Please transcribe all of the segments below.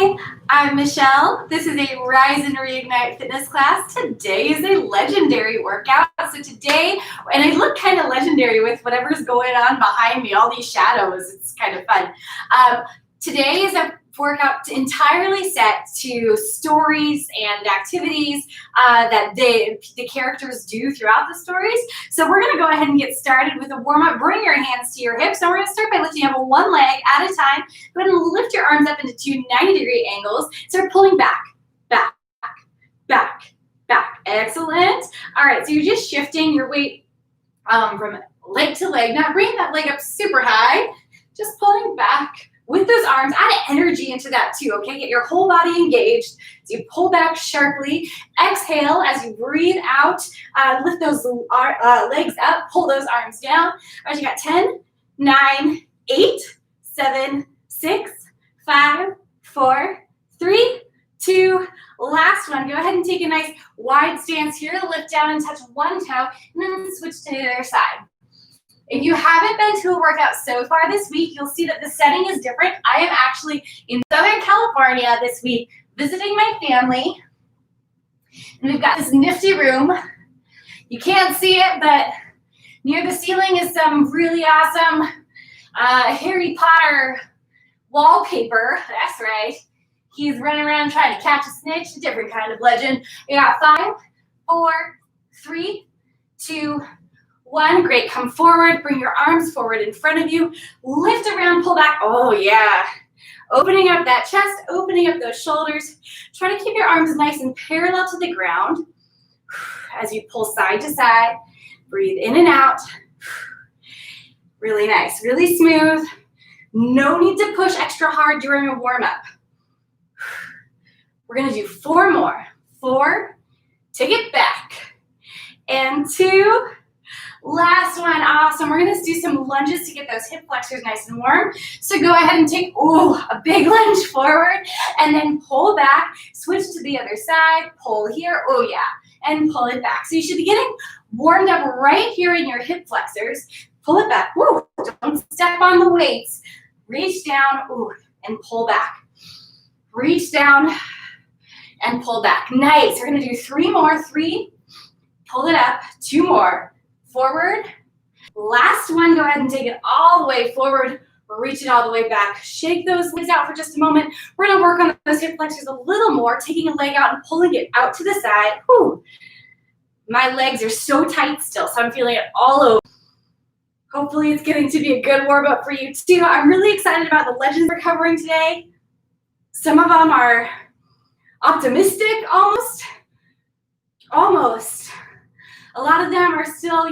Hi, I'm Michelle. This is a Rise and Reignite fitness class. Today is a legendary workout. So today, and I look kind of legendary with whatever's going on behind me, all these shadows. It's kind of fun. Today is a workout entirely set to stories and activities that the characters do throughout the stories. So we're going to go ahead and get started with a warm-up. Bring your hands to your hips. And we're going to start by lifting up one leg at a time. Go ahead and lift your arms up into two 90-degree angles. Start pulling back, back, back, back. Excellent. All right, so you're just shifting your weight from leg to leg. Not bringing that leg up super high. Just pulling back with those arms. Add energy into that too, okay? Get your whole body engaged. So you pull back sharply. Exhale as you breathe out. Lift those legs up. Pull those arms down. All right, you got 10, 9, 8, 7, 6, 5, 4, 3, 2, last one. Go ahead and take a nice wide stance here. Lift down and touch one toe, and then switch to the other side. If you haven't been to a workout so far this week, you'll see that the setting is different. I am actually in Southern California this week visiting my family. And we've got this nifty room. You can't see it, but near the ceiling is some really awesome Harry Potter wallpaper. That's right. He's running around trying to catch a snitch, a different kind of legend. We got 5, 4, 3, 2, 1. Great. Come forward. Bring your arms forward in front of you. Lift around, pull back. Oh, yeah. Opening up that chest, opening up those shoulders. Try to keep your arms nice and parallel to the ground. As you pull side to side, breathe in and out. Really nice, really smooth. No need to push extra hard during a warm-up. We're going to do 4 more. 4, take it back. And 2, last one. Awesome. We're going to do some lunges to get those hip flexors nice and warm. So go ahead and take, a big lunge forward and then pull back. Switch to the other side. Pull here. Oh, yeah. And pull it back. So you should be getting warmed up right here in your hip flexors. Pull it back. Woo. Don't step on the weights. Reach down. Ooh, and pull back. Reach down and pull back. Nice. We're going to do 3 more. 3. Pull it up. 2 more. Forward. Last one, go ahead and take it all the way forward. Reach it all the way back. Shake those legs out for just a moment. We're going to work on those hip flexors a little more, taking a leg out and pulling it out to the side. Whew. My legs are so tight still, so I'm feeling it all over. Hopefully it's getting to be a good warm-up for you too. I'm really excited about the legends we're covering today. Some of them are optimistic, almost. A lot of them are still,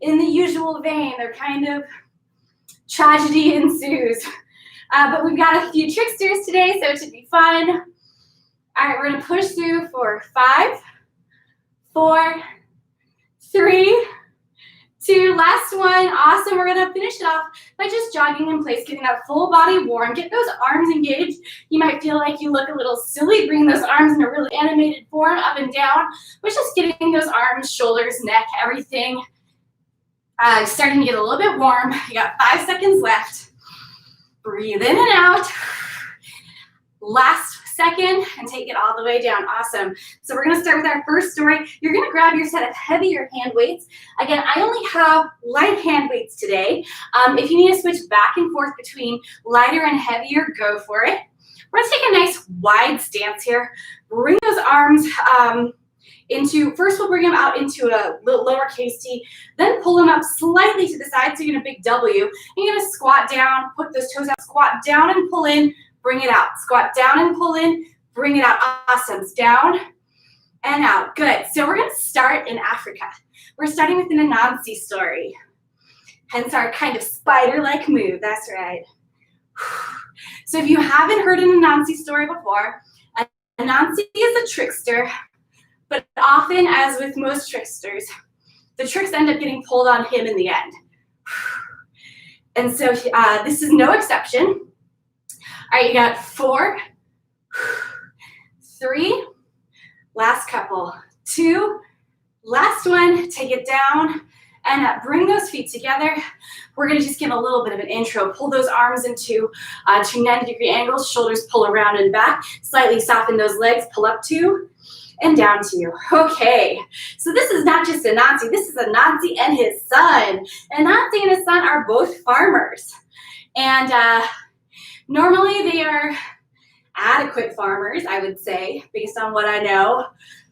in the usual vein. They're kind of tragedy ensues. But we've got a few tricksters today, so it should be fun. All right, we're going to push through for 5, 4, 3, 2, last one. Awesome. We're going to finish it off by just jogging in place, getting that full body warm. Get those arms engaged. You might feel like you look a little silly, bringing those arms in a really animated form, up and down. But just getting those arms, shoulders, neck, everything starting to get a little bit warm. You got 5 seconds left. Breathe in and out. Last second and take it all the way down. Awesome. So we're going to start with our first story. You're going to grab your set of heavier hand weights. Again, I only have light hand weights today. If you need to switch back and forth between lighter and heavier, go for it. We're going to take a nice wide stance here. Bring those arms first we'll bring them out into a little lowercase t, then pull them up slightly to the side so you're in a big W. And you're going to squat down, put those toes out, squat down and pull in, bring it out. Squat down and pull in, bring it out. Awesome. Down and out. Good. So we're going to start in Africa. We're starting with an Anansi story. Hence our kind of spider-like move. That's right. So if you haven't heard an Anansi story before, Anansi is a trickster, but often, as with most tricksters, the tricks end up getting pulled on him in the end. And so this is no exception. All right, you got 4, 3, last couple, 2, last one, take it down And bring those feet together. We're gonna just give a little bit of an intro. Pull those arms into 90-degree angles, shoulders pull around and back, slightly soften those legs, pull up 2 and down 2. Okay, so this is not just Anansi, this is Anansi and his son. Anansi and his son are both farmers. And normally they are adequate farmers, I would say, based on what I know.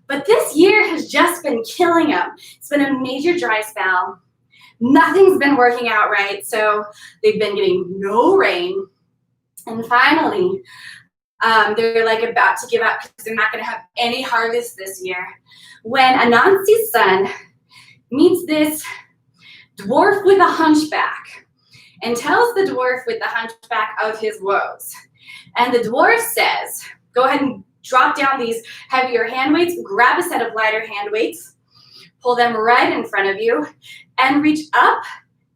But this year has just been killing them. It's been a major dry spell. Nothing's been working out right, so they've been getting no rain. And finally, they're like about to give up because they're not going to have any harvest this year. When Anansi's son meets this dwarf with a hunchback and tells the dwarf with the hunchback of his woes. And the dwarf says, go ahead and drop down these heavier hand weights, grab a set of lighter hand weights, pull them right in front of you, and reach up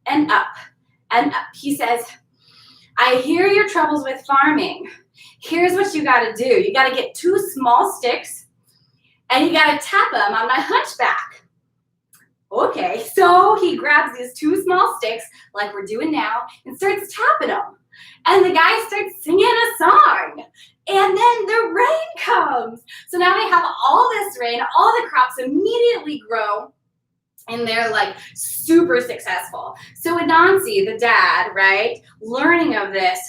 and up and up. He says, I hear your troubles with farming. Here's what you gotta do. You gotta get 2 small sticks and you gotta tap them on my hunchback. Okay, so he grabs these 2 small sticks, like we're doing now, and starts tapping them. And the guy starts singing a song. And then the rain comes. So now they have all this rain, all the crops immediately grow, and they're like super successful. So Anansi, the dad, right, learning of this,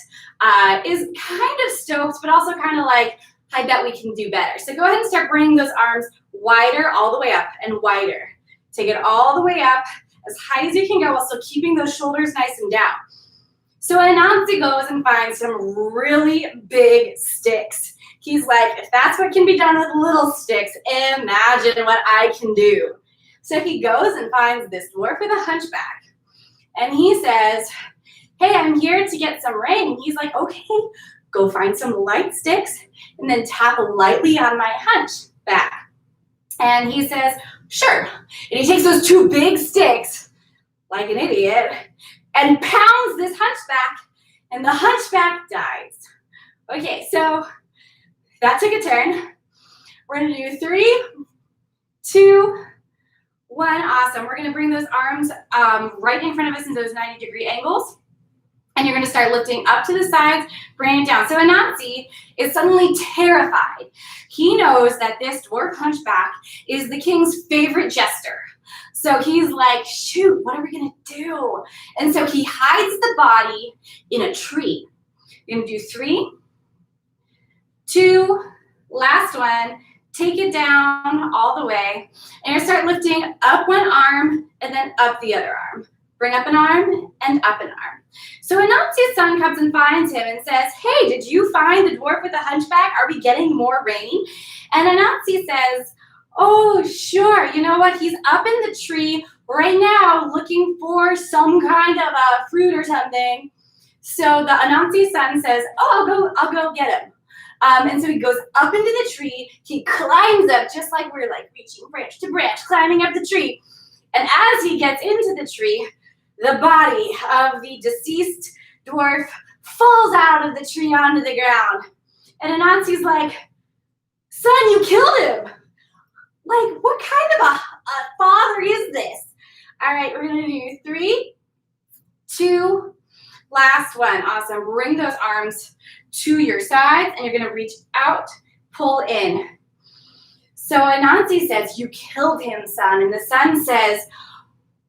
is kind of stoked, but also kind of like, I bet we can do better. So go ahead and start bringing those arms wider, all the way up and wider. Take it all the way up, as high as you can go, while still keeping those shoulders nice and down. So Anansi goes and finds some really big sticks. He's like, if that's what can be done with little sticks, imagine what I can do. So he goes and finds this dwarf with a hunchback. And he says, hey, I'm here to get some rain. And he's like, okay, go find some light sticks and then tap lightly on my hunchback. And he says, sure. And he takes those 2 big sticks, like an idiot, and pounds this hunchback, and the hunchback dies. Okay, so that took a turn. We're gonna do 3, 2, 1, awesome. We're gonna bring those arms right in front of us in those 90-degree angles, and you're gonna start lifting up to the sides, bringing it down. So Anansi is suddenly terrified. He knows that this dwarf hunchback is the king's favorite jester. So he's like, shoot, what are we gonna do? And so he hides the body in a tree. You're gonna do 3, 2, last one, take it down all the way, and you're gonna start lifting up one arm and then up the other arm. Bring up an arm and up an arm. So Anansi's son comes and finds him and says, hey, did you find the dwarf with the hunchback? Are we getting more rain? And Anansi says, oh, sure. You know what? He's up in the tree right now looking for some kind of a fruit or something. So the Anansi son says, oh, I'll go get him. And so he goes up into the tree. He climbs up just like we're like reaching branch to branch, climbing up the tree. And as he gets into the tree, the body of the deceased dwarf falls out of the tree onto the ground. And Anansi's like, son, you killed him. Like, what kind of a father is this? All right, we're gonna do 3, 2, last one. Awesome. Bring those arms to your sides, and you're gonna reach out, pull in. So Anansi says, you killed him, son. And the son says,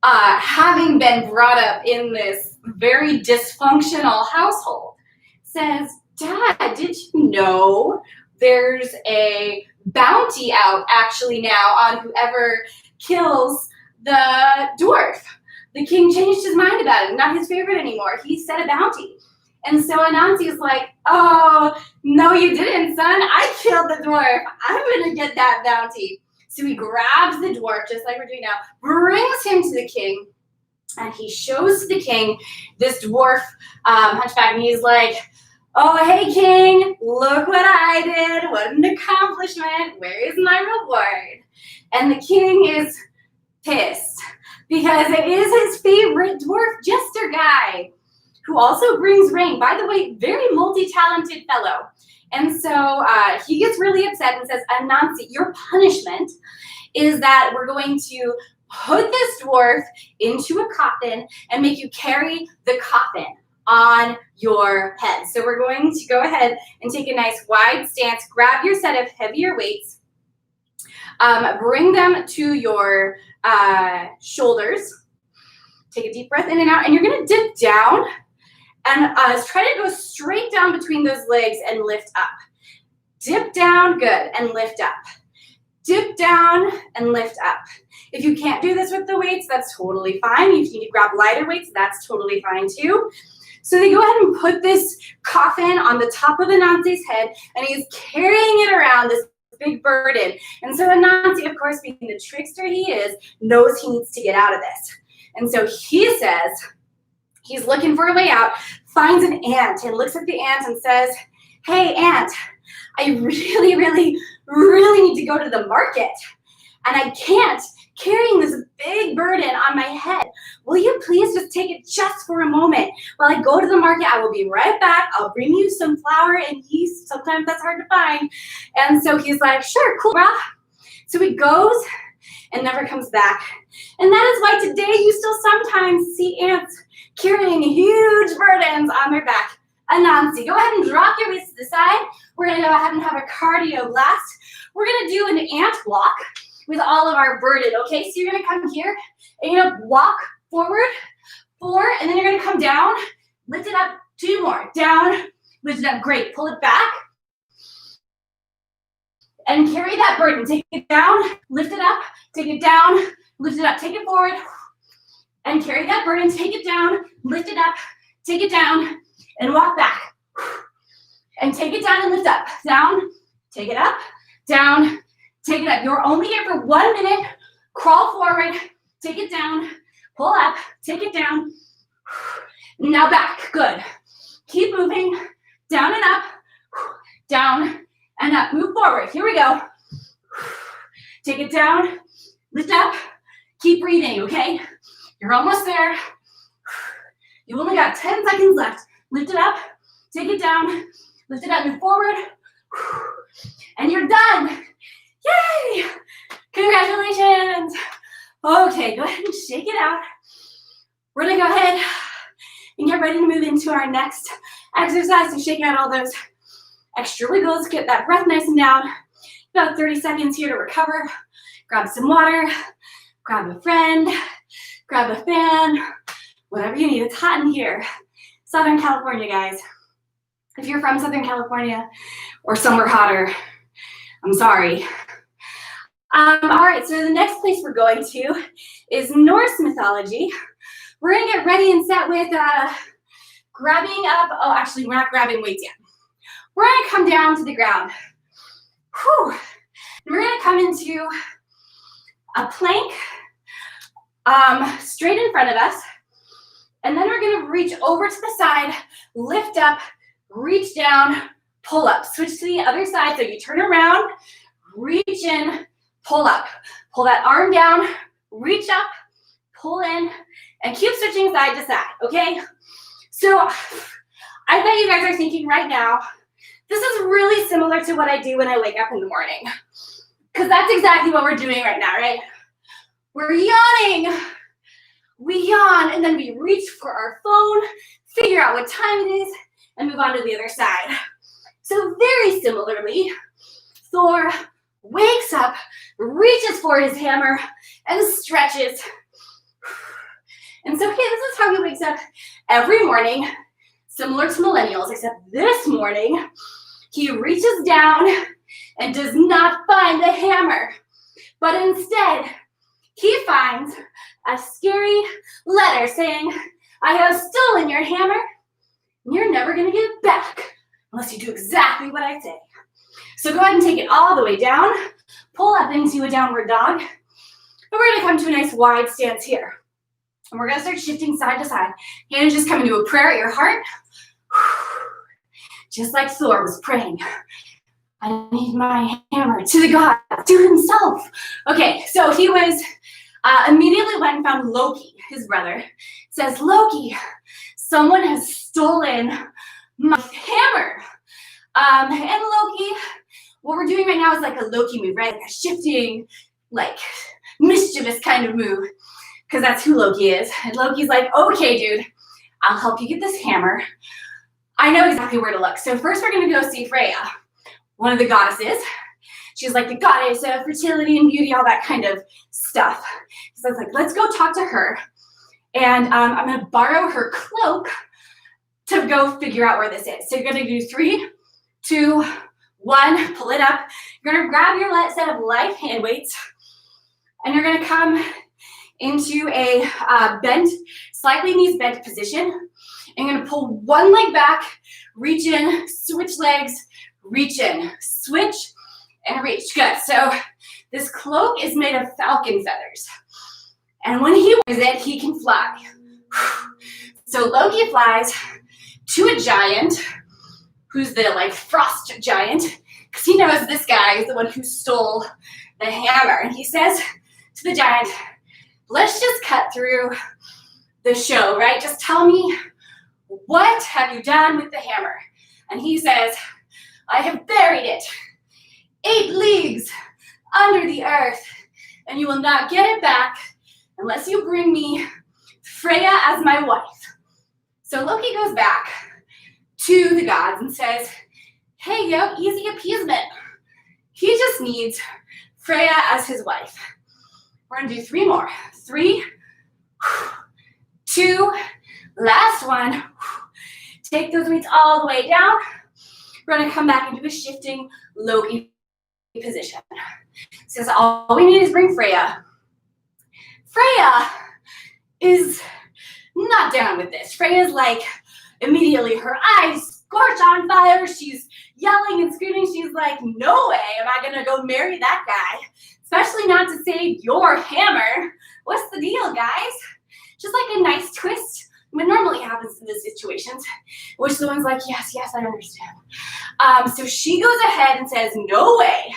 having been brought up in this very dysfunctional household, says, Dad, did you know there's a bounty out actually now on whoever kills the dwarf? The king changed his mind about it, not his favorite anymore. He set a bounty. And so Anansi is like, oh, no, you didn't, son. I killed the dwarf. I'm going to get that bounty. So he grabs the dwarf, just like we're doing now, brings him to the king, and he shows the king this dwarf hunchback, and he's like, oh, hey, king, look what I did. What an accomplishment. Where is my reward? And the king is pissed because it is his favorite dwarf jester guy who also brings rain. By the way, very multi-talented fellow. And so he gets really upset and says, Anansi, your punishment is that we're going to put this dwarf into a coffin and make you carry the coffin on your head. So we're going to go ahead and take a nice wide stance. Grab your set of heavier weights. Bring them to your shoulders. Take a deep breath in and out, and you're gonna dip down and try to go straight down between those legs and lift up. Dip down, good, and lift up. Dip down and lift up. If you can't do this with the weights, that's totally fine. If you need to grab lighter weights, that's totally fine too. So they go ahead and put this coffin on the top of Anansi's head, and he's carrying it around, this big burden. And so Anansi, of course, being the trickster he is, knows he needs to get out of this. And so he says, he's looking for a way out, finds an ant and looks at the ant and says, hey, ant, I really, really, really need to go to the market. And I can't, carrying this big burden on my head. Will you please just take it just for a moment? While I go to the market, I will be right back. I'll bring you some flour and yeast. Sometimes that's hard to find. And so he's like, sure, cool, brah. So he goes and never comes back. And that is why today you still sometimes see ants carrying huge burdens on their back. Anansi, go ahead and drop your waist to the side. We're gonna go ahead and have a cardio blast. We're gonna do an ant walk with all of our burden, okay? So you're gonna come here and you're gonna walk forward, 4, and then you're gonna come down, lift it up, 2 more, down, lift it up, great, pull it back, and carry that burden, take it down, lift it up, take it down, lift it up, take it forward, and carry that burden, take it down, lift it up, take it down, and walk back. And take it down and lift up, down, take it up, down, take it up. You're only here for 1 minute, crawl forward, take it down, pull up, take it down, now back, good. Keep moving, down and up, down and up, move forward, here we go. Take it down, lift up, keep breathing, okay? You're almost there. You've only got 10 seconds left. Lift it up, take it down, lift it up, move forward, and you're done. Yay! Congratulations. Okay, go ahead and shake it out. We're gonna go ahead and get ready to move into our next exercise to shake out all those extra wiggles, get that breath nice and down. About 30 seconds here to recover. Grab some water, grab a friend, grab a fan, whatever you need. It's hot in here. Southern California, guys. If you're from Southern California or somewhere hotter, I'm sorry. All right, so the next place we're going to is Norse mythology. We're gonna get ready and set with grabbing up, oh, actually, we're not grabbing weights yet. We're gonna come down to the ground. Whew. We're gonna come into a plank straight in front of us. And then we're gonna reach over to the side, lift up, reach down, pull up. Switch to the other side, so you turn around, reach in, pull up. Pull that arm down, reach up, pull in, and keep switching side to side, okay? So I bet you guys are thinking right now, this is really similar to what I do when I wake up in the morning. Because that's exactly what we're doing right now, right? We're yawning. We yawn, and then we reach for our phone, figure out what time it is, and move on to the other side. So very similarly, Thor wakes up, reaches for his hammer, and stretches. And so, okay, this is how he wakes up every morning, similar to millennials, except this morning, he reaches down and does not find the hammer, but instead, he finds a scary letter saying, I have stolen your hammer, and you're never gonna get it back unless you do exactly what I say. So go ahead and take it all the way down, pull up into a downward dog, and we're gonna come to a nice wide stance here. And we're gonna start shifting side to side. Hands just come into a prayer at your heart, just like Thor was praying. I need my hammer to the god, to himself. Okay, so he was immediately went and found Loki, his brother. Says, Loki, someone has stolen my hammer. And Loki, what we're doing right now is like a Loki move, right? Like a shifting, like mischievous kind of move, because that's who Loki is. And Loki's like, okay, dude, I'll help you get this hammer. I know exactly where to look. So first we're gonna go see Freya, one of the goddesses. She's like the goddess of fertility and beauty, all that kind of stuff. So I was like, let's go talk to her. And I'm gonna borrow her cloak to go figure out where this is. So you're gonna do 3, 2, 1, pull it up. You're gonna grab your set of light hand weights, and you're gonna come into a bent, slightly knees bent position. And you're gonna pull one leg back, reach in, switch legs, reach in, switch, and reach. Good. So this cloak is made of falcon feathers. And when he wears it, he can fly. So Loki flies to a giant, who's the like frost giant, because he knows this guy is the one who stole the hammer. And he says to the giant, let's just cut through the show, right? Just tell me, what have you done with the hammer? And he says, I have buried it 8 leagues under the earth, and you will not get it back unless you bring me Freya as my wife. So Loki goes back to the gods and says, hey, yo, easy appeasement. He just needs Freya as his wife. We're gonna do 3 more. 3, 2, last one. Take those weights all the way down. We're gonna come back into a shifting Loki position. Says all we need is bring Freya. Freya is not down with this. Freya's like, immediately her eyes scorch on fire. She's yelling and screaming. She's like, no way am I gonna go marry that guy, especially not to save your hammer. What's the deal, guys? Just like a nice twist, what normally happens in these situations, which the one's like, yes, I understand. So she goes ahead and says, no way.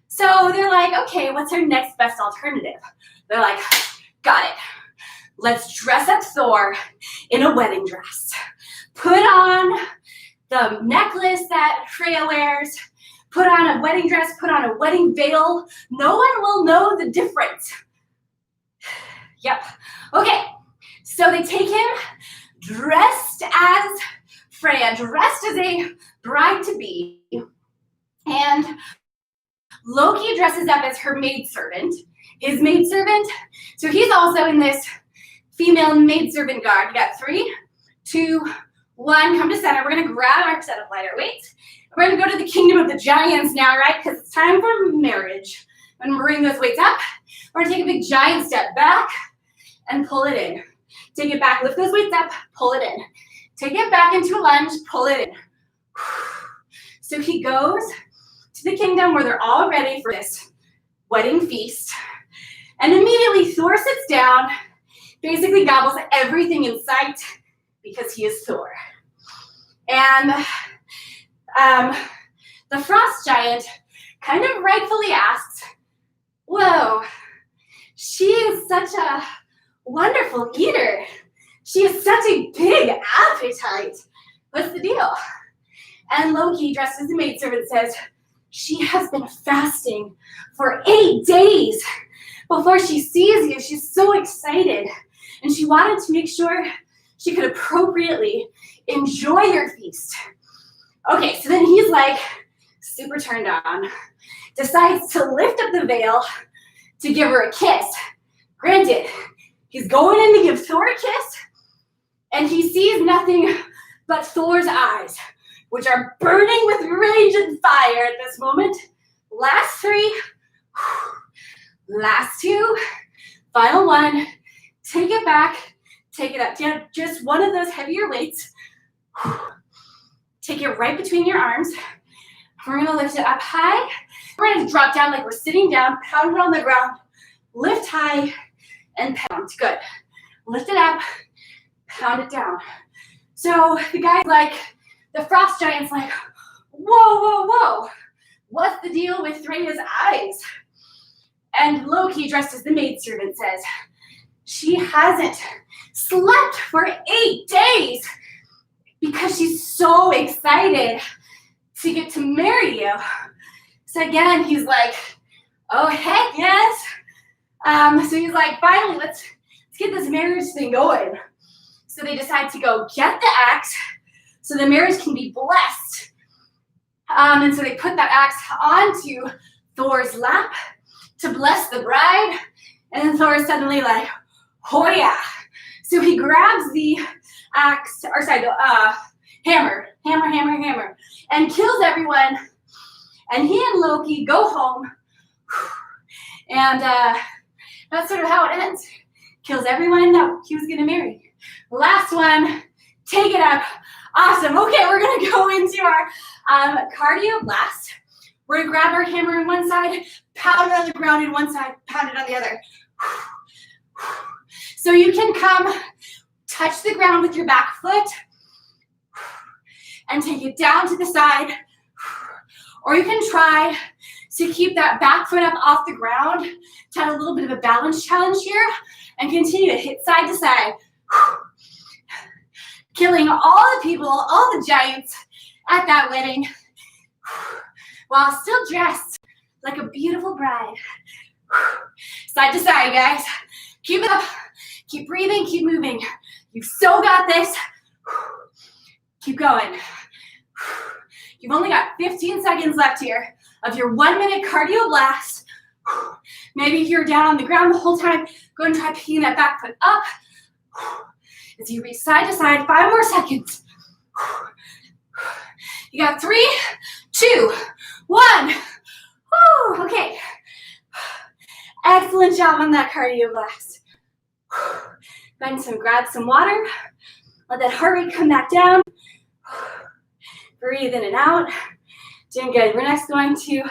So they're like, okay, what's our next best alternative? They're like, got it. Let's dress up Thor in a wedding dress. Put on the necklace that Freya wears. Put on a wedding dress. Put on a wedding veil. No one will know the difference. Yep. Okay. So they take him dressed as Freya, dressed as a bride-to-be. And Loki dresses up as her maidservant, his maidservant. So he's also in this female maidservant guard. You got 3, 2, 1, come to center. We're gonna grab our set of lighter weights. We're gonna go to the kingdom of the giants now, right? Because it's time for marriage. I'm gonna bring those weights up. We're gonna take a big giant step back and pull it in. Take it back, lift those weights up, pull it in. Take it back into a lunge, pull it in. So he goes to the kingdom where they're all ready for this wedding feast. And immediately Thor sits down, basically gobbles everything in sight because he is Thor. And the frost giant kind of rightfully asks, whoa, she is such a wonderful eater. She has such a big appetite. What's the deal? And Loki, dressed as a maidservant, says, she has been fasting for 8 days before she sees you. She's so excited. And she wanted to make sure she could appropriately enjoy your feast. Okay, so then he's like super turned on, decides to lift up the veil to give her a kiss. Granted, he's going in to give Thor a kiss, and he sees nothing but Thor's eyes, which are burning with rage and fire at this moment. Last 3, last 2, final 1. Take it back, take it up. Just one of those heavier weights. Take it right between your arms. We're gonna lift it up high. We're gonna drop down like we're sitting down, pound it on the ground, lift high, and pound. Good. Lift it up, pound it down. So the guy's like, the frost giant's like, whoa. What's the deal with Freya's eyes? And Loki, dressed as the maidservant, says, she hasn't slept for 8 days because she's so excited to get to marry you. So again, he's like, oh, heck yes. So he's like, finally, let's get this marriage thing going. So they decide to go get the axe so the marriage can be blessed. And so they put that axe onto Thor's lap to bless the bride. And then Thor is suddenly like, oh yeah. So he grabs the axe, or sorry, the hammer, and kills everyone. And he and Loki go home. And that's sort of how it ends. Kills everyone that he was gonna marry. Last one, take it up. Awesome. Okay, we're gonna go into our cardio blast. We're gonna grab our hammer on one side, pound it on the ground in one side, pound it on the other. So you can come touch the ground with your back foot and take it down to the side. Or you can try to keep that back foot up off the ground to have a little bit of a balance challenge here and continue to hit side to side. Killing all the people, all the giants at that wedding while still dressed like a beautiful bride. Side to side, guys. Keep it up. Keep breathing. Keep moving. You've so got this. Keep going. You've only got 15 seconds left here of your 1 minute cardio blast. Maybe if you're down on the ground the whole time, go and try picking that back foot up. As you reach side to side, 5 more seconds. You got 3, 2, 1. Woo, okay. Excellent job on that cardio blast. Go ahead and grab some water. Let that heart rate come back down. Breathe in and out. Doing good. We're next going to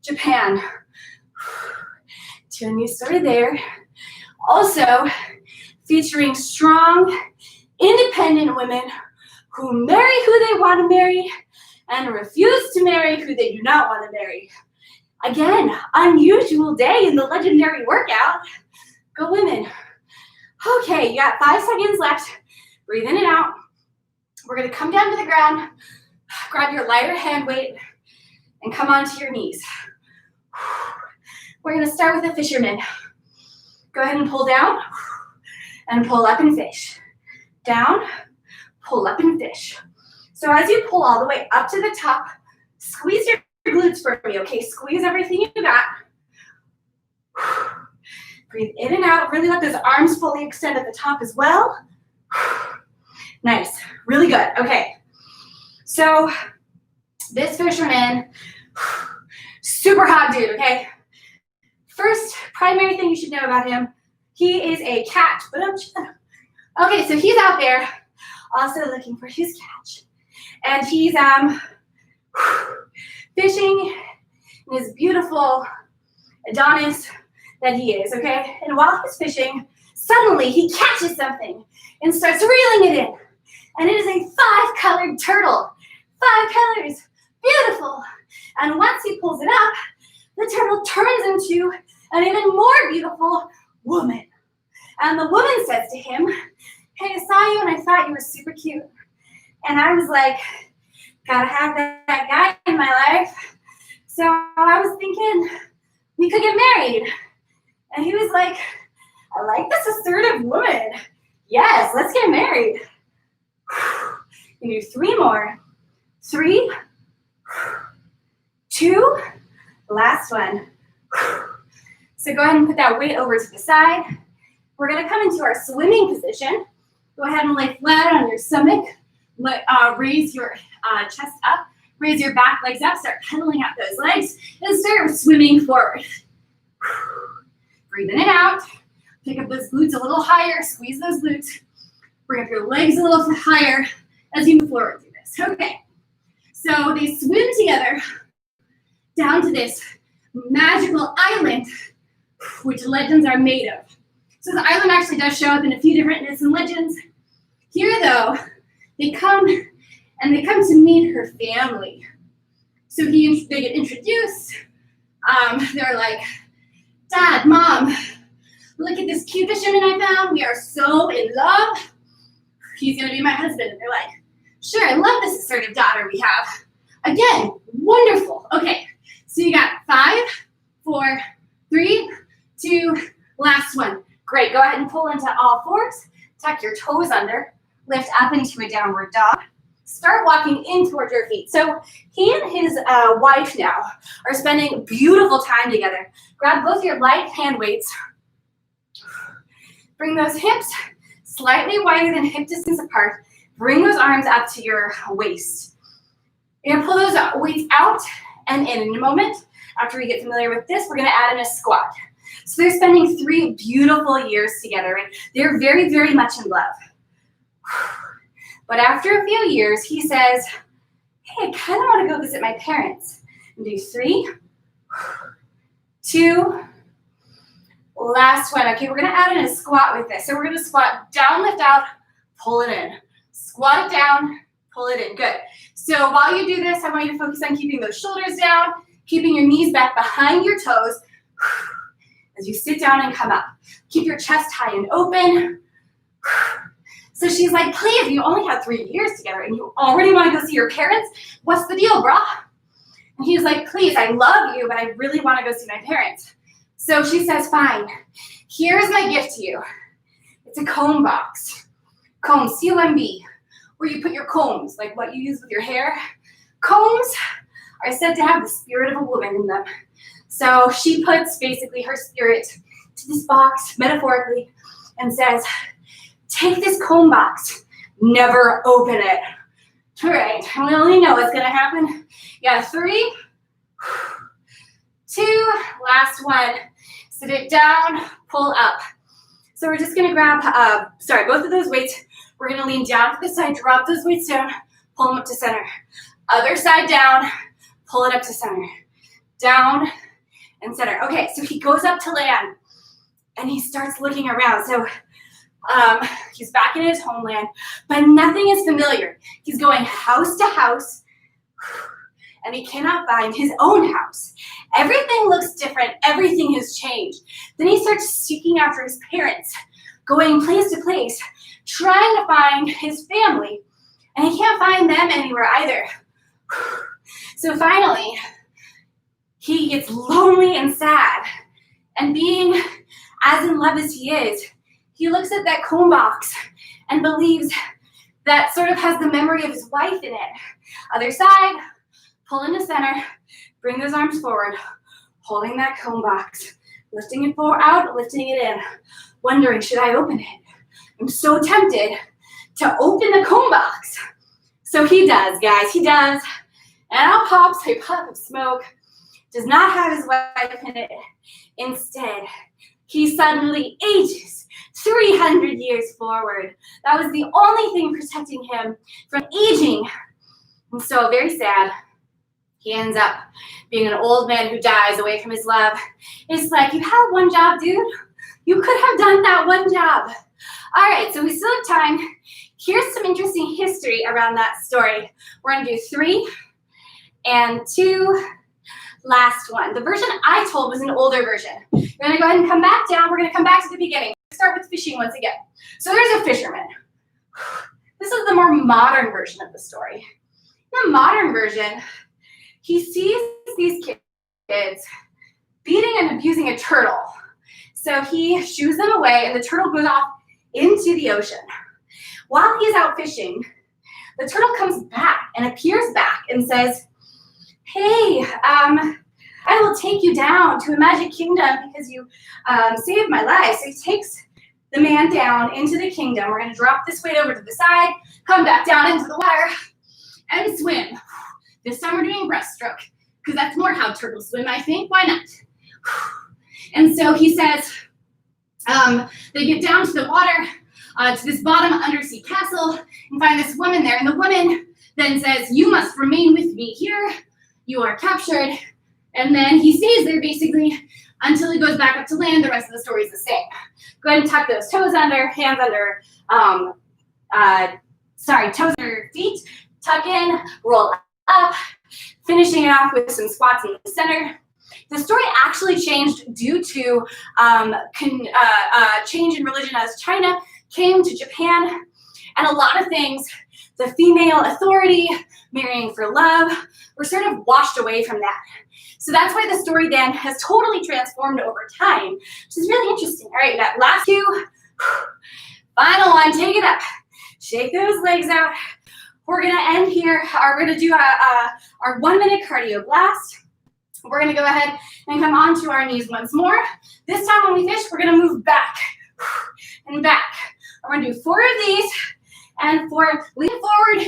Japan. To a new story there. Also, featuring strong, independent women who marry who they want to marry and refuse to marry who they do not want to marry. Again, unusual day in the legendary workout. Go women. Okay, you got 5 seconds left. Breathe in and out. We're gonna come down to the ground, grab your lighter hand weight, and come onto your knees. We're gonna start with a fisherman. Go ahead and pull down, and pull up and fish. Down, pull up and fish. So as you pull all the way up to the top, squeeze your glutes for me, okay? Squeeze everything you got. Breathe in and out. Really let those arms fully extend at the top as well. Nice. Really good. Okay. So this fisherman, super hot dude, okay? First primary thing you should know about him, he is a catch. Okay, so he's out there also looking for his catch. And he's fishing in his beautiful Adonis that he is, okay? And while he's fishing, suddenly he catches something and starts reeling it in. And it is a 5-colored turtle. 5 colors, beautiful. And once he pulls it up, the turtle turns into an even more beautiful woman. And the woman says to him, hey, I saw you and I thought you were super cute. And I was like, gotta have that guy in my life. So I was thinking we could get married. And he was like, I like this assertive woman. Yes, let's get married. You do 3 more. 3, 2, last one. So go ahead and put that weight over to the side. We're gonna come into our swimming position. Go ahead and lay flat on your stomach. Raise your chest up. Raise your back legs up. Start pedaling out those legs. And start swimming forward. Breathe in and out. Pick up those glutes a little higher. Squeeze those glutes. Bring up your legs a little higher as you move forward through this. Okay. So they swim together down to this magical island, which legends are made of. So the island actually does show up in a few different myths and legends. Here, though, they come to meet her family. So they get introduced. They're like, Dad, Mom, look at this cute fisherman I found. We are so in love. He's gonna be my husband. And they're like, sure, I love this assertive daughter we have. Again, wonderful. Okay, so you got 5, 4, 3, 2, Last one. Great. Go ahead and pull into all fours. Tuck your toes under. Lift up into a downward dog. Start walking in towards your feet. So he and his wife now are spending beautiful time together. Grab both your light hand weights. Bring those hips slightly wider than hip distance apart. Bring those arms up to your waist. You're gonna pull those weights out and in a moment. After we get familiar with this, we're gonna add in a squat. So they're spending 3 beautiful years together, and they're very, very much in love. But after a few years, he says, hey, I kind of want to go visit my parents. And do 3, 2, last one. Okay, we're going to add in a squat with this. So we're going to squat down, lift out, pull it in. Squat it down, pull it in. Good. So while you do this, I want you to focus on keeping those shoulders down, keeping your knees back behind your toes as you sit down and come up. Keep your chest high and open. So she's like, please, you only had 3 years together and you already want to go see your parents? What's the deal, brah? And he's like, please, I love you, but I really want to go see my parents. So she says, fine, here's my gift to you. It's a comb box. Comb, C-O-M-B, where you put your combs, like what you use with your hair. Combs are said to have the spirit of a woman in them. So she puts basically her spirit to this box, metaphorically, and says, take this comb box, never open it. All right, we only know what's gonna happen. Yeah, 3, 2, last one. Sit it down, pull up. So we're just gonna grab, both of those weights. We're gonna lean down to the side, drop those weights down, pull them up to center. Other side down, pull it up to center. Down and center. Okay, so he goes up to land and he starts looking around. So he's back in his homeland, but nothing is familiar. He's going house to house, and he cannot find his own house. Everything looks different. Everything has changed. Then he starts seeking after his parents, going place to place, trying to find his family, and he can't find them anywhere either. So finally, he gets lonely and sad, and being as in love as he is, he looks at that comb box and believes that sort of has the memory of his wife in it. Other side, pull into center, bring those arms forward, holding that comb box, lifting it out, lifting it in, wondering, should I open it? I'm so tempted to open the comb box. So he does, guys, he does. And out pops a puff of smoke. Does not have his wife in it. Instead, he suddenly ages 300 years forward. That was the only thing protecting him from aging. And so, very sad, he ends up being an old man who dies away from his love. It's like, you had one job, dude. You could have done that one job. All right, so we still have time. Here's some interesting history around that story. We're going to do 3 and 2. Last one. The version I told was an older version. We're going to go ahead and come back down. We're going to come back to the beginning. Start with fishing once again. So there's a fisherman. This is the more modern version of the story. In the modern version, he sees these kids beating and abusing a turtle. So he shoos them away, and the turtle goes off into the ocean. While he's out fishing, the turtle comes back and appears back and says, hey, I will take you down to a magic kingdom because you saved my life. So he takes the man down into the kingdom. We're going to drop this weight over to the side, come back down into the water, and swim. This time we're doing breaststroke because that's more how turtles swim, I think. Why not? And so he says, they get down to the water, to this bottom undersea castle, and find this woman there. And the woman then says, you must remain with me here. You are captured, and then he stays there basically until he goes back up to land. The rest of the story is the same. Go ahead and tuck those toes under, hands under, toes under your feet, tuck in, roll up, finishing it off with some squats in the center. The story actually changed due to change in religion as China came to Japan, And a lot of things, the female authority, marrying for love, were sort of washed away from that. So that's why the story then has totally transformed over time, which is really interesting. All right, that last two, final one, take it up. Shake those legs out. We're gonna end here. We're gonna do our 1 minute cardio blast. We're gonna go ahead and come onto our knees once more. This time when we fish, we're gonna move back and back. We're gonna do 4 of these and 4, lean forward,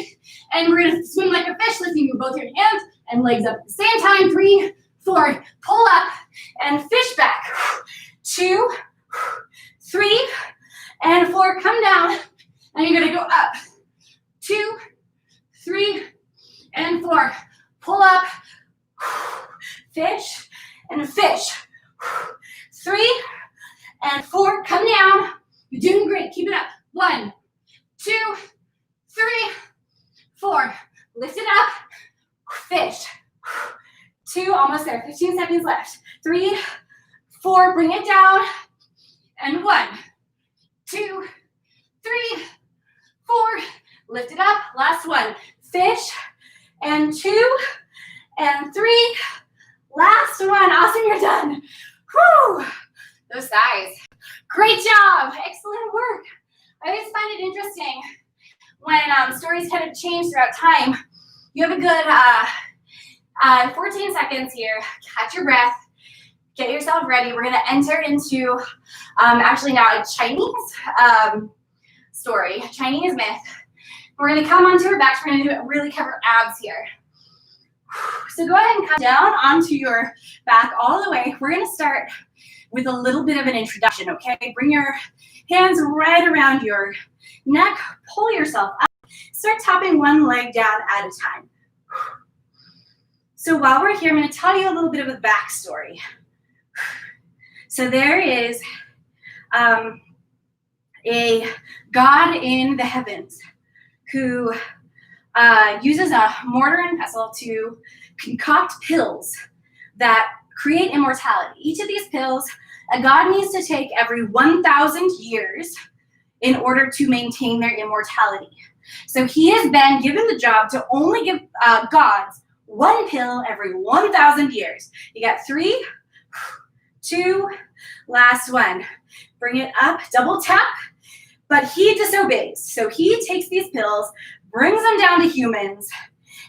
and we're gonna swim like a fish, lifting both your hands and legs up at the same time. 3, 4, pull up and fish back. 2, 3, and 4, come down, and you're gonna go up. 2, 3, and 4, pull up, fish, and fish. 3 and 4, come down. You're doing great, keep it up. 1, 2, 3, 4, lift it up, fish. 2, almost there, 15 seconds left. 3, 4, bring it down, and 1, 2, 3, 4, lift it up, last one, fish, and 2, and 3, last one, awesome, you're done. Whew, those thighs, great job, excellent work. I always find it interesting when stories kind of change throughout time. You have a good 14 seconds here, catch your breath, get yourself ready. We're gonna enter into actually now a Chinese story, Chinese myth. We're gonna come onto our backs, we're gonna really cover abs here. So go ahead and come down onto your back all the way. We're gonna start with a little bit of an introduction, okay? Bring your hands right around your neck, pull yourself up, start tapping one leg down at a time. So while we're here, I'm gonna tell you a little bit of a backstory. So there is a God in the heavens who uses a mortar and pestle to concoct pills that create immortality. Each of these pills, a god needs to take every 1,000 years in order to maintain their immortality. So he has been given the job to only give gods one pill every 1,000 years. You got 3, 2, last one. Bring it up, double tap, but he disobeys. So he takes these pills, brings them down to humans,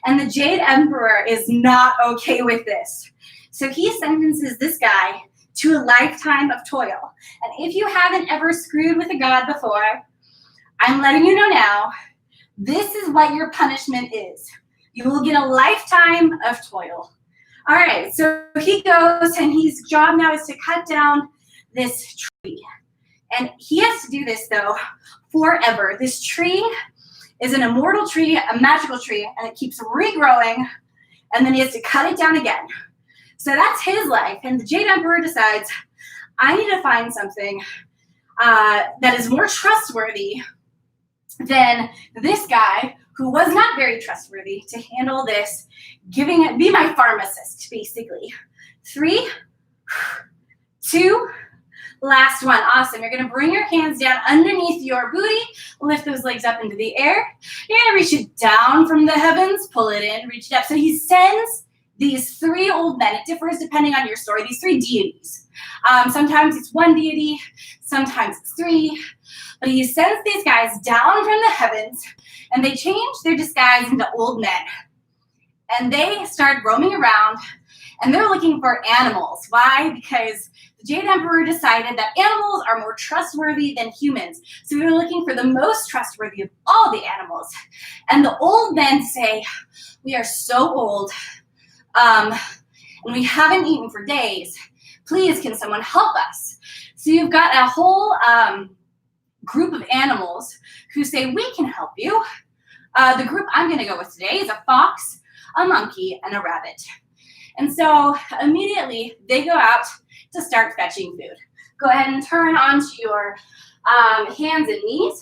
and the Jade Emperor is not okay with this. So he sentences this guy to a lifetime of toil. And if you haven't ever screwed with a god before, I'm letting you know now, this is what your punishment is. You will get a lifetime of toil. All right, so he goes and his job now is to cut down this tree. And he has to do this though forever. This tree is an immortal tree, a magical tree, and it keeps regrowing, and then he has to cut it down again. So that's his life, and the Jade Emperor decides, I need to find something that is more trustworthy than this guy who was not very trustworthy to handle this, be my pharmacist, basically. 3, 2, last one. Awesome. You're going to bring your hands down underneath your booty, lift those legs up into the air. You're going to reach it down from the heavens, pull it in, reach it up. So he sends these 3 old men. It differs depending on your story, these 3 deities. Sometimes it's 1 deity, sometimes it's 3. But he sends these guys down from the heavens, and they change their disguise into old men. And they start roaming around, and they're looking for animals. Why? Because the Jade Emperor decided that animals are more trustworthy than humans. So we were looking for the most trustworthy of all the animals. And the old men say, we are so old, and we haven't eaten for days. Please, can someone help us? So you've got a whole group of animals who say, we can help you. The group I'm going to go with today is a fox, a monkey, and a rabbit. And so immediately they go out to start fetching food. Go ahead and turn onto your hands and knees.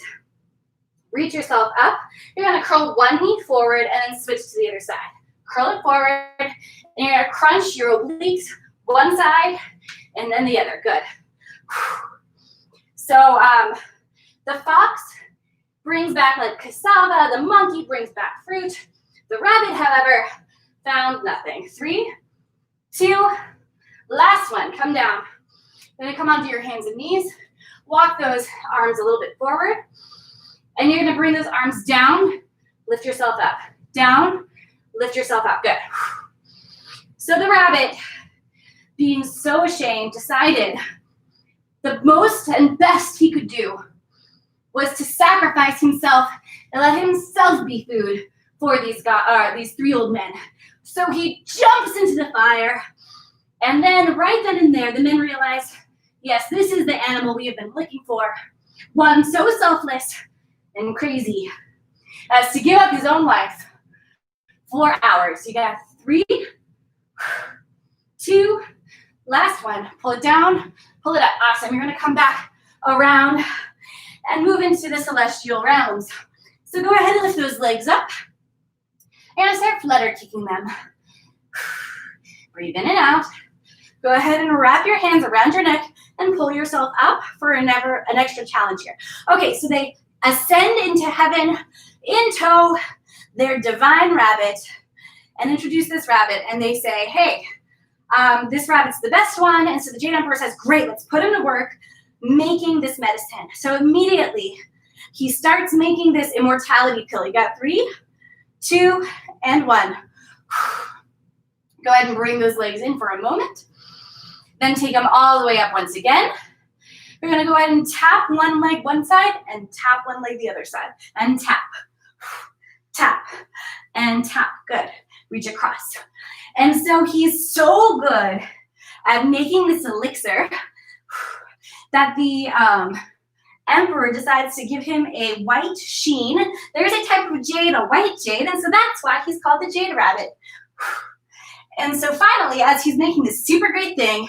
Reach yourself up. You're going to curl one knee forward and then switch to the other side. Curl it forward, and you're going to crunch your obliques one side and then the other. Good. So the fox brings back like cassava. The monkey brings back fruit. The rabbit, however, found nothing. 3, 2, last one. Come down. You're gonna come onto your hands and knees. Walk those arms a little bit forward. And you're gonna bring those arms down. Lift yourself up. Down, lift yourself up. Good. So the rabbit, being so ashamed, decided the most and best he could do was to sacrifice himself and let himself be food for these 3 old men. So he jumps into the fire, and then right then and there, the men realize, yes, this is the animal we have been looking for. One so selfless and crazy as to give up his own life for hours. You got 3, 2, last one. Pull it down, pull it up. Awesome. You're gonna come back around and move into the celestial realms. So go ahead and lift those legs up and start flutter kicking them. Breathe in and out. Go ahead and wrap your hands around your neck and pull yourself up for an extra challenge here. Okay, so they ascend into heaven in tow their divine rabbit and introduce this rabbit, and they say, hey, this rabbit's the best one. And so the Jade Emperor says, great, let's put him to work making this medicine. So immediately he starts making this immortality pill. You got 3, 2, and 1. Go ahead and bring those legs in for a moment. Then take them all the way up once again. We're gonna go ahead and tap one leg one side and tap one leg the other side. And tap, tap, and tap. Good. Reach across. And so he's so good at making this elixir that the emperor decides to give him a white sheen. There's a type of jade, a white jade, and so that's why he's called the Jade Rabbit. And so finally, as he's making this super great thing,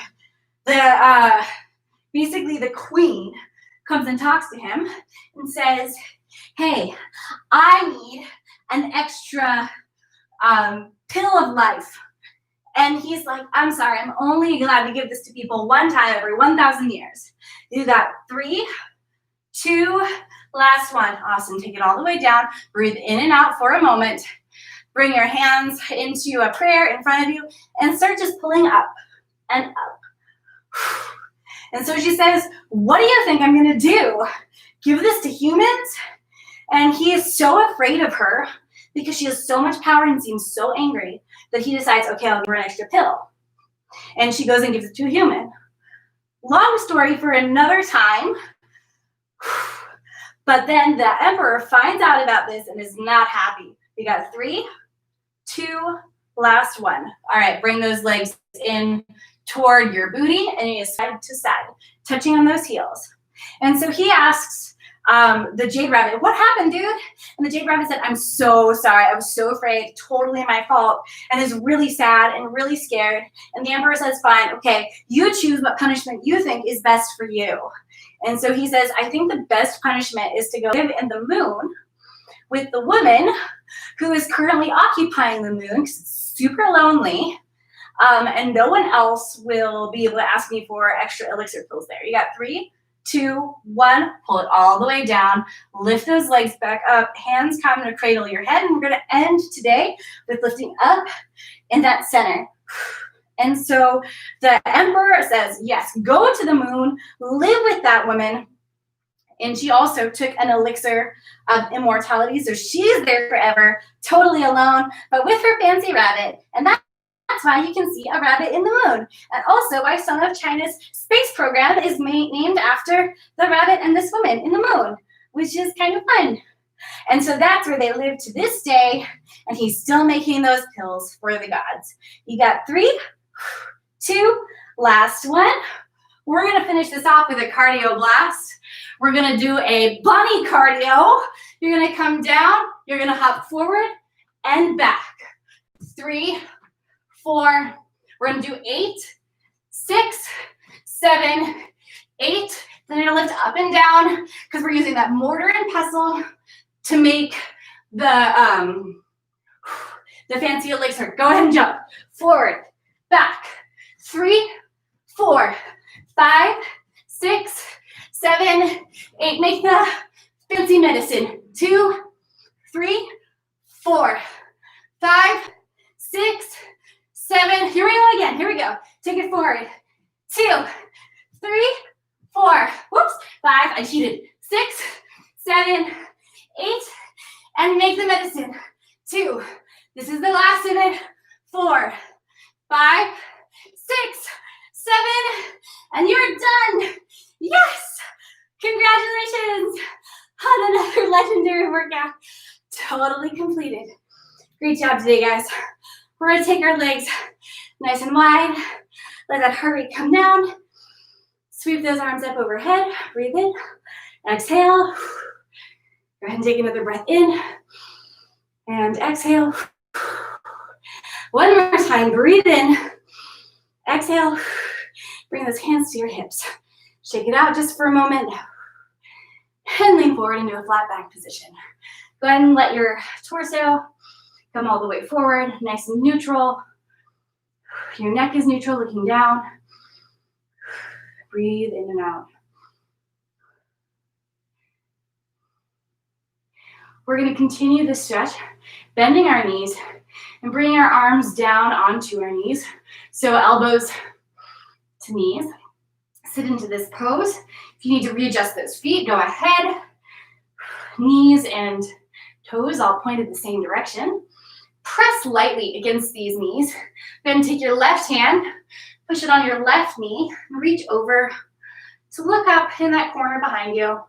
basically the queen comes and talks to him and says, hey, I need an extra pill of life. And he's like, I'm sorry, I'm only allowed to give this to people one time every 1,000 years. You got 3, 2, last one. Awesome. Take it all the way down. Breathe in and out for a moment. Bring your hands into a prayer in front of you and start just pulling up and up. And so she says, what do you think I'm going to do? Give this to humans? And he is so afraid of her because she has so much power and seems so angry that he decides, okay, I'll give her an extra pill. And she goes and gives it to a human. Long story for another time. But then the emperor finds out about this and is not happy. You got 3, 2, last one. All right, bring those legs in toward your booty and you side to side, touching on those heels. And so he asks the Jade Rabbit, what happened, dude? And the Jade Rabbit said, I'm so sorry. I was so afraid. Totally my fault. And is really sad and really scared. And the emperor says, fine, okay, you choose what punishment you think is best for you. And so he says, I think the best punishment is to go live in the moon with the woman who is currently occupying the moon because it's super lonely. And no one else will be able to ask me for extra elixir pills there. You got 3, 2, 1, pull it all the way down, lift those legs back up, hands come to cradle your head, and we're gonna end today with lifting up in that center. And so the emperor says, yes, go to the moon, live with that woman. And she also took an elixir of immortality, so she's there forever, totally alone, but with her fancy rabbit. And that's why you can see a rabbit in the moon. And also why some of China's space program is named after the rabbit and this woman in the moon, which is kind of fun. And so that's where they live to this day, and he's still making those pills for the gods. You got 3, 2, last one. We're gonna finish this off with a cardio blast. We're gonna do a bunny cardio. You're gonna come down, you're gonna hop forward and back. 3, 4, we're gonna do 8, 6, 7, 8. Then you're gonna lift up and down because we're using that mortar and pestle to make the fancy elixir. Go ahead and jump. Forward, back. 3, 4, 5, 6, 7, 8. Make the Fancy medicine. 2, 3, 4, 5, 6, 7. Here we go again. Here we go. Take it forward. 2, 3, 4. Whoops. 5. I cheated. 6, 7, 8. And make the medicine. 2. This is the last of it. 4, 5, 6, 7. And you're done. Yes. Congratulations on another legendary workout. Totally completed. Great job today, guys. We're gonna take our legs nice and wide. Let that heart rate come down. Sweep those arms up overhead. Breathe in. Exhale. Go ahead and take another breath in. And exhale. One more time. Breathe in. Exhale. Bring those hands to your hips. Shake it out just for a moment. And lean forward into a flat back position. Go ahead and let your torso come all the way forward, nice and neutral. Your neck is neutral, looking down. Breathe in and out. We're going to continue this stretch, bending our knees and bringing our arms down onto our knees. So elbows to knees. Sit into this pose. If you need to readjust those feet, go ahead. Knees and toes all pointed the same direction. Press lightly against these knees. Then take your left hand, push it on your left knee, and reach over to look up in that corner behind you.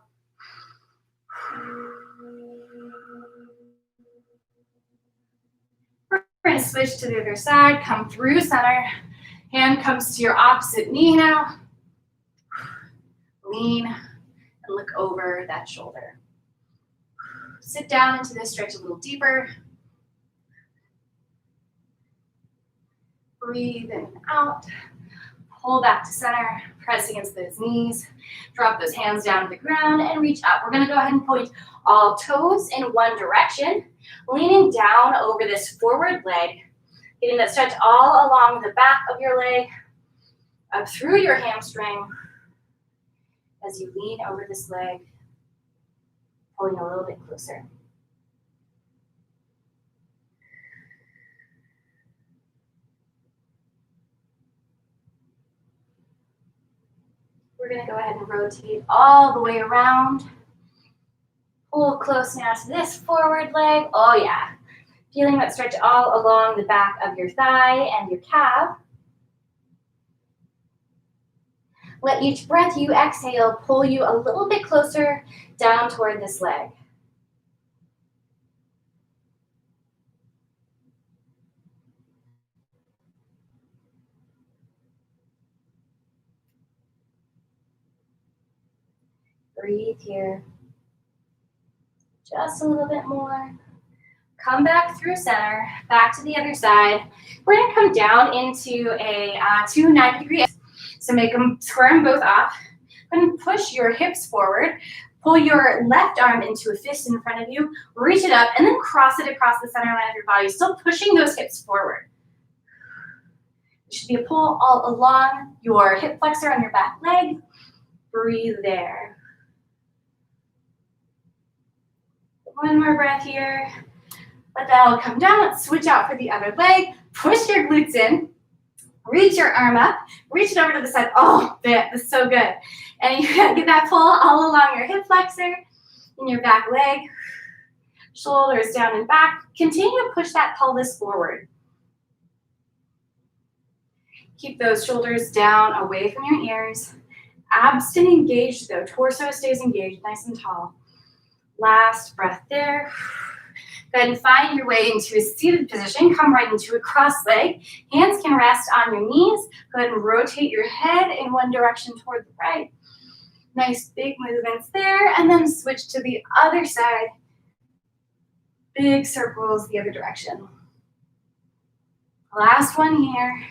We're going to switch to the other side. Come through center. Hand comes to your opposite knee now. Lean and look over that shoulder. Sit down into this stretch a little deeper. Breathe in and out. Pull back to center. Press against those knees. Drop those hands down to the ground and reach up. We're going to go ahead and point all toes in one direction. Leaning down over this forward leg. Getting that stretch all along the back of your leg. Up through your hamstring. As you lean over this leg. Pulling a little bit closer. We're going to go ahead and rotate all the way around. Pull close now to this forward leg. Oh yeah. Feeling that stretch all along the back of your thigh and your calf. Let each breath you exhale pull you a little bit closer down toward this leg. Breathe here. Just a little bit more. Come back through center, back to the other side. We're going to come down into a 90-degree. So make them square them both off. And push your hips forward. Pull your left arm into a fist in front of you. Reach it up and then cross it across the center line of your body. Still pushing those hips forward. It should be a pull all along your hip flexor on your back leg. Breathe there. One more breath here. Let that all come down. Let's switch out for the other leg. Push your glutes in. Reach your arm up. Reach it over to the side. Oh, man, this is so good. And you get that pull all along your hip flexor and your back leg. Shoulders down and back. Continue to push that pelvis forward. Keep those shoulders down away from your ears. Abs stay engaged though. Torso stays engaged, nice and tall. Last breath there. Go ahead and find your way into a seated position. Come right into a cross leg. Hands can rest on your knees. Go ahead and rotate your head in one direction toward the right. Nice big movements there. And then switch to the other side. Big circles the other direction. Last one here.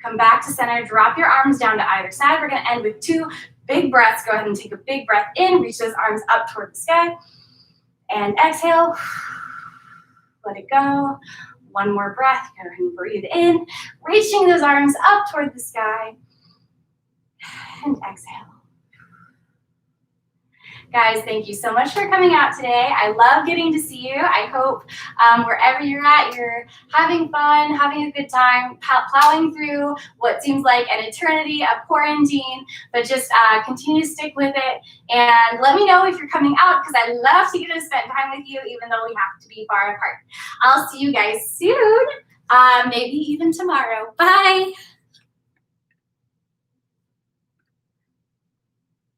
Come back to center. Drop your arms down to either side. We're going to end with 2 big breaths. Go ahead and take a big breath in. Reach those arms up toward the sky. And exhale. Let it go. One more breath. Go ahead and breathe in. Reaching those arms up toward the sky. And exhale. Guys, thank you so much for coming out today. I love getting to see you. I hope wherever you're at, you're having fun, having a good time, plowing through what seems like an eternity of quarantine, but just continue to stick with it. And let me know if you're coming out, because I love to get to spend time with you, even though we have to be far apart. I'll see you guys soon, maybe even tomorrow. Bye.